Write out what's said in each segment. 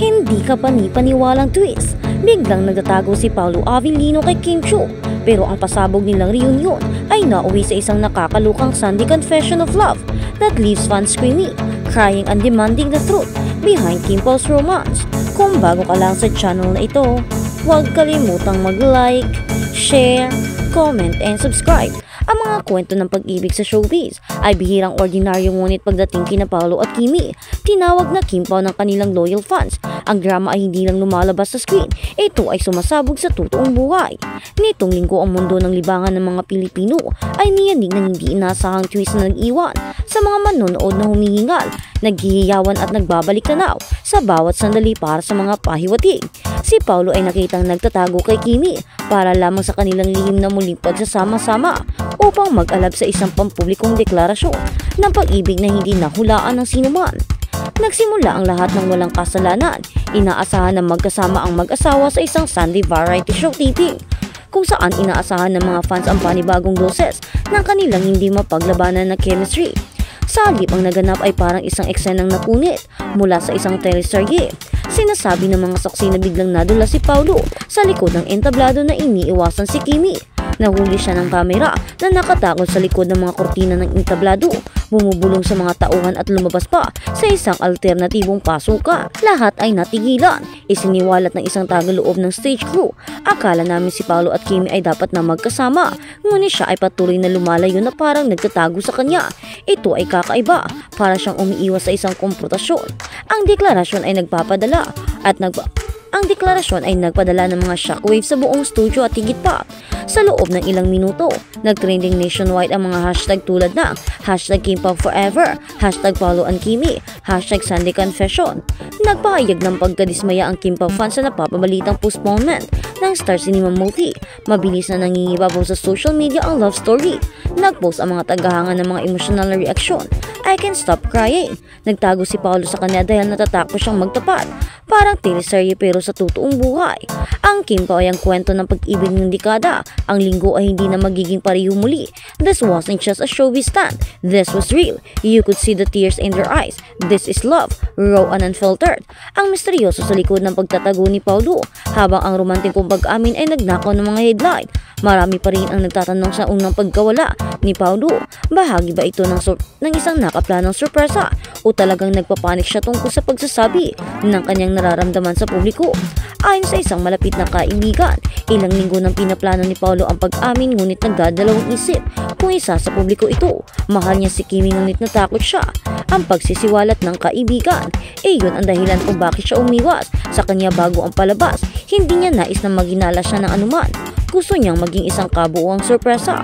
Hindi ka panipaniwalang twist. Biglang nagtatago si Paolo Avellino kay Kim Chiu, pero ang pasabog nilang reunion ay nauwi sa isang nakakalukang Sunday confession of love that leaves fans screaming, crying and demanding the truth behind Kim Paul's romance. Kung bago ka lang sa channel na ito, huwag kalimutang mag-like, share, comment, and subscribe. Ang mga kwento ng pag-ibig sa showbiz ay bihirang ordinaryo, ngunit pagdating kina Paolo at Kimi, tinawag na Kim Pao ng kanilang loyal fans. Ang drama ay hindi lang lumalabas sa screen, ito ay sumasabog sa totoong buhay. Nitong linggo, ang mundo ng libangan ng mga Pilipino ay niyanig ng hindi inasahang twist na nag-iwan sa mga manonood na humihingal, naghihiyawan at nagbabalik tanaw sa bawat sandali para sa mga pahiwatig. Si Paolo ay nakitang nagtatago kay Kimi para lamang sa kanilang lihim na muling pagsasama-sama upang mag-alab sa isang pampublikong deklarasyon ng pag-ibig na hindi nahulaan ng sinuman. Nagsimula ang lahat ng walang kasalanan. Inaasahan na magkasama ang mag-asawa sa isang Sunday variety show taping, kung saan inaasahan ng mga fans ang panibagong doses ng kanilang hindi mapaglabanan na chemistry. Sa halip, ang naganap ay parang isang eksenang napunit mula sa isang teleserye. Sinasabi ng mga saksi na biglang nadula si Paolo sa likod ng entablado na iniiwasan si Kimi. Nahuli siya ng kamera na nakatakot sa likod ng mga kortina ng entablado, bumubulong sa mga tauhan at lumabas pa sa isang alternatibong pasukan. Lahat ay natigilan. Isiniwalat ng isang tagaloob ng stage crew, akala namin si Paolo at Kimi ay dapat na magkasama, ngunit siya ay patuloy na lumalayo na parang nagtatago sa kanya. Ito ay kakaiba, para siyang umiiwas sa isang konfrontasyon. Ang deklarasyon ay nagpadala ng mga shockwave sa buong studio at higit pa. Sa loob ng ilang minuto, nagtrending nationwide ang mga hashtag tulad ng hashtag #KimPaoForever, hashtag Paolo and Kimi, hashtag Sunday Confession. Nagpahayag ng pagkadismaya ang Kim Pao fans sa napapabalitang postponement ng Star Cinema movie. Mabilis na nangingibabaw sa social media ang love story. Nagpost ang mga tagahanga ng mga emosyonal na reaksyon. I can't stop crying. Nagtago si Paolo sa kanya dahil natatakot siyang magtapat. Parang teleserye pero sa totoong buhay. Ang Kim Pao ay ang kwento ng pag-ibig ng dekada. Ang linggo ay hindi na magiging pareho muli. This wasn't just a showbiz stunt. This was real. You could see the tears in their eyes. This is love, raw and unfiltered. Ang misteryoso sa likod ng pagtatago ni Paolo, habang ang romantikong pag-amin ay nagnakaw ng mga headline. Marami pa rin ang nagtatanong sa unang pagkawala ni Paolo. Bahagi ba ito ng isang nakaplanong sorpresa o talagang nagpapanik siya tungkol sa pagsasabi ng kanyang nararamdaman sa publiko? Ayon sa isang malapit na kaibigan, ilang linggo nang pinaplano ni Paolo ang pag-amin, ngunit nagdadalawang isip kung isa sa publiko ito. Mahal niya si Kimi ngunit natakot siya. Ang pagsisiwalat ng kaibigan, iyon ang dahilan kung bakit siya umiwas sa kanya bago ang palabas. Hindi niya nais na maginala siya ng anuman. Gusto niyang maging isang kabuuang sorpresa.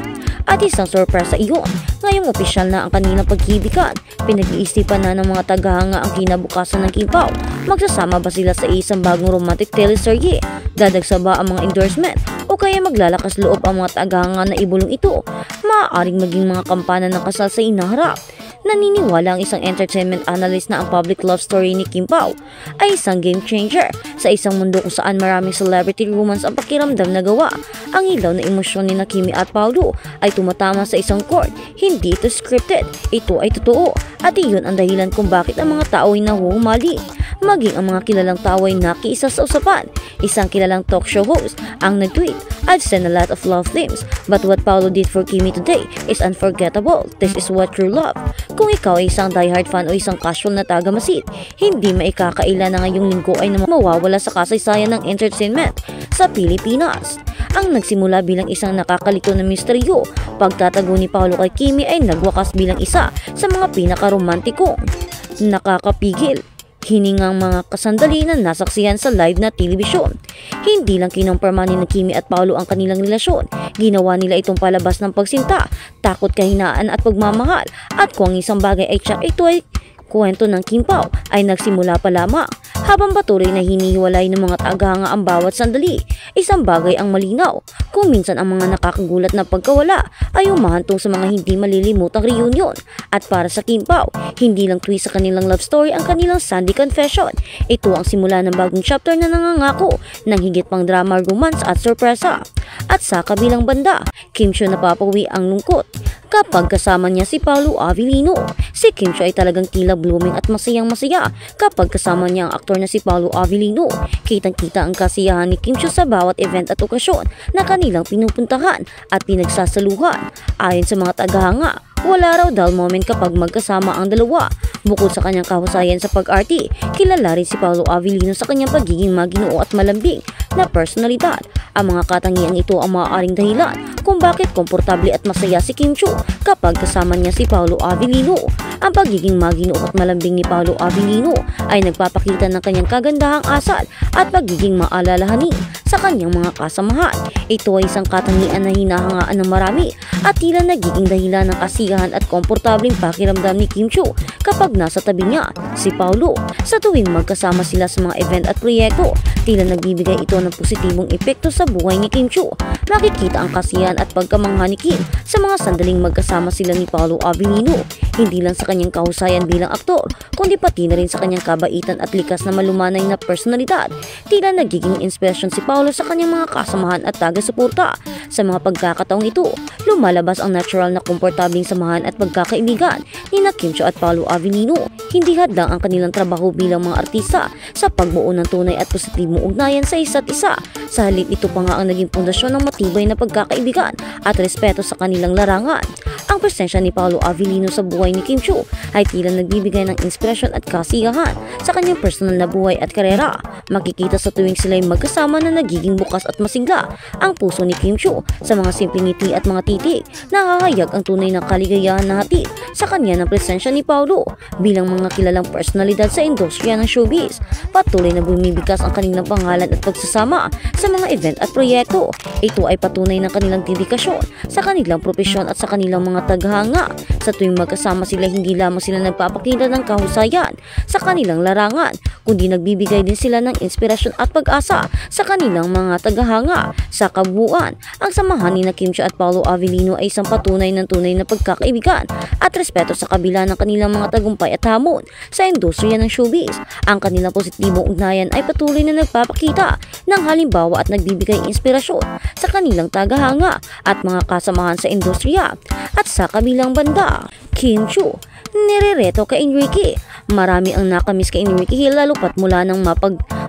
At isang sorpresa iyon. Ngayong opisyal na ang kanilang paghibigan, pinag-iisipan na ng mga tagahanga ang kinabukasan ng Kim Pao. Magsasama ba sila sa isang bagong romantic teleserye? Dadagsa ba ang mga endorsement? O kaya maglalakas loob ang mga tagahanga na ibulong ito? Maaaring maging mga kampana ng kasal sa inaharap. Naniniwala ang isang entertainment analyst na ang public love story ni Kim Pao ay isang game changer sa isang mundo kung saan maraming celebrity romance ang pakiramdam na gawa. Ang ilaw na emosyon ni Kimi at Paolo ay tumatama sa isang chord. Hindi ito scripted, ito ay totoo. At iyon ang dahilan kung bakit ang mga tao ay nahuhumali. Maging ang mga kilalang tao ay nakiisa sa usapan. Isang kilalang talk show host ang nag-tweet, "I've seen a lot of love themes, but what Paolo did for Kimi today is unforgettable. This is what true love." Kung ikaw ay isang diehard fan o isang casual na taga-masid, hindi maikakaila na ngayong linggo ay mawawala sa kasaysayan ng entertainment sa Pilipinas. Ang nagsimula bilang isang nakakalito na misteryo, pagtatago ni Paolo kay Kimi ay nagwakas bilang isa sa mga pinakaromantikong nakakapigil hiningang mga kasandali na nasaksihan sa live na telebisyon. Hindi lang kinumpirma ni Kimi at Paolo ang kanilang relasyon, ginawa nila itong palabas ng pagsinta, takot, kahinaan at pagmamahal. At kung isang bagay ay tsak, ito ay kwento ng Kim Pao ay nagsimula pa lamang. Habang patuloy na hinihiwalay ng mga tagahanga ang bawat sandali, isang bagay ang malinaw. Kung minsan ang mga nakakagulat na pagkawala ay humahantong sa mga hindi malilimutang reunion. At para sa Kim Pao, hindi lang twist sa kanilang love story ang kanilang Sunday Confession. Ito ang simula ng bagong chapter na nangangako ng higit pang drama, romance at sorpresa. At sa kabilang banda, Kim Chiu napapawi ang lungkot. kapag kasama niya si Paolo Avellino. Si Kim Chiu ay talagang tila blooming at masayang-masaya kapag kasama niya ang aktor na si Paolo Avellino. Kitang-kita ang kasiyahan ni Kim Chiu sa bawat event at okasyon na kanilang pinupuntahan at pinagsasaluhan. Ayon sa mga tagahanga, wala raw dull moment kapag magkasama ang dalawa. Bukod sa kanyang kahusayan sa pag-arte, kilala rin si Paolo Avellino sa kanyang pagiging maginoo at malambing na personalidad. Ang mga katangian ito ang maaaring dahilan kung bakit komportable at masaya si Kim Chiu kapag kasama niya si Paolo Avellino. Ang pagiging maginoo at malambing ni Paolo Avellino ay nagpapakita ng kanyang kagandahang asal at pagiging maalalahanin sa kanyang mga kasamahan. Ito ay isang katangian na hinahangaan ng marami at tila nagiging dahilan ng kasiyahan at komportableng pakiramdam ni Kim Chiu kapag nasa tabi niya si Paolo. Sa tuwing magkasama sila sa mga event at proyekto, tila nagbibigay ito ng positibong epekto sa buhay ni Kim Chiu. Makikita ang kasiyahan at pagkamangha ni Kim sa mga sandaling magkasama sila ni Paolo Avellino, hindi lang sa kanyang kahusayan bilang aktor, kundi pati na rin sa kanyang kabaitan at likas na malumanay na personalidad. Tila nagiging inspirasyon si Paolo sa kanyang mga kasamahan at taga-suporta. Sa mga pagkakataong ito, lumalabas ang natural na komportabling samahan at pagkakaibigan ni Kim Chiu at Paolo Avellino. Hindi hadlang ang kanilang trabaho bilang mga artista sa pagbuo ng tunay at positibong ugnayan sa isa't isa. Sa halip, ito pa nga ang naging pundasyon ng matibay na pagkakaibigan at respeto sa kanilang larangan. Ang presensya ni Paolo Avellino sa buhay ni Kim Chiu ay tila nagbibigay ng inspirasyon at kasiyahan sa kanyang personal na buhay at karera. Makikita sa tuwing sila'y magkasama na nagiging bukas at masigla ang puso ni Kim Chiu sa mga simpleng ngiti at mga titig. Nakahayag ang tunay na kaligayahan na hatid sa kanya ng presensya ni Paolo bilang mga kilalang personalidad sa industriya ng showbiz. Patuloy na bumibigas ang kanilang pangalan at pagsasama sa mga event at proyekto. Ito ay patunay ng kanilang dedikasyon sa kanilang propesyon at sa kanilang mga taghanga. Sa tuwing magkasama sila, hindi lamang sila nagpapakita ng kahusayan sa kanilang larangan, kundi nagbibigay din sila ng inspirasyon at pag-asa sa kanilang mga taghanga. Sa kabuuan, ang samahan ni Kim Chiu at Paolo Avellino ay isang patunay ng tunay na pagkakaibigan at respeto sa kabila ng kanilang mga tagumpay at hamon sa industriya ng showbiz. Ang kanilang positibong ugnayan ay patuloy na nagpapakita ng halimbawa at nagbibigay inspirasyon sa kanilang tagahanga at mga kasamahan sa industriya. At sa kabilang banda, Kim Chiu nirereto kay Enrique. Marami ang nakamiss kay Enrique Hill lalo pat mula nang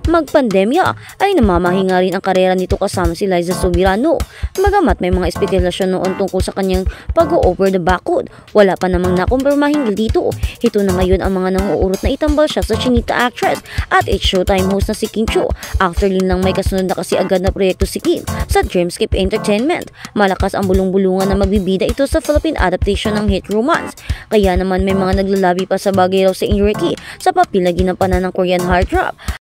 magpandemya ay namamahinga rin ang karera nito kasama si Liza Soberano. Bagamat may mga espekulasyon noon tungkol sa kanyang pag-over the backwood, wala pa namang nakumpirma hinggil dito. Ito na ngayon ang mga nanguurot na itambal siya sa chinita actress at Showtime host na si Kim Chiu. After lang may kasunod na kasi agad na proyekto si Kim sa Dreamscape Entertainment. Malakas ang bulong-bulungan na magbibida ito sa Philippine adaptation ng hit romance. Kaya naman may mga naglalabi pa sa bagay raw sa Enrique sa papilagi ng ginampanan ng Korean heartthrob.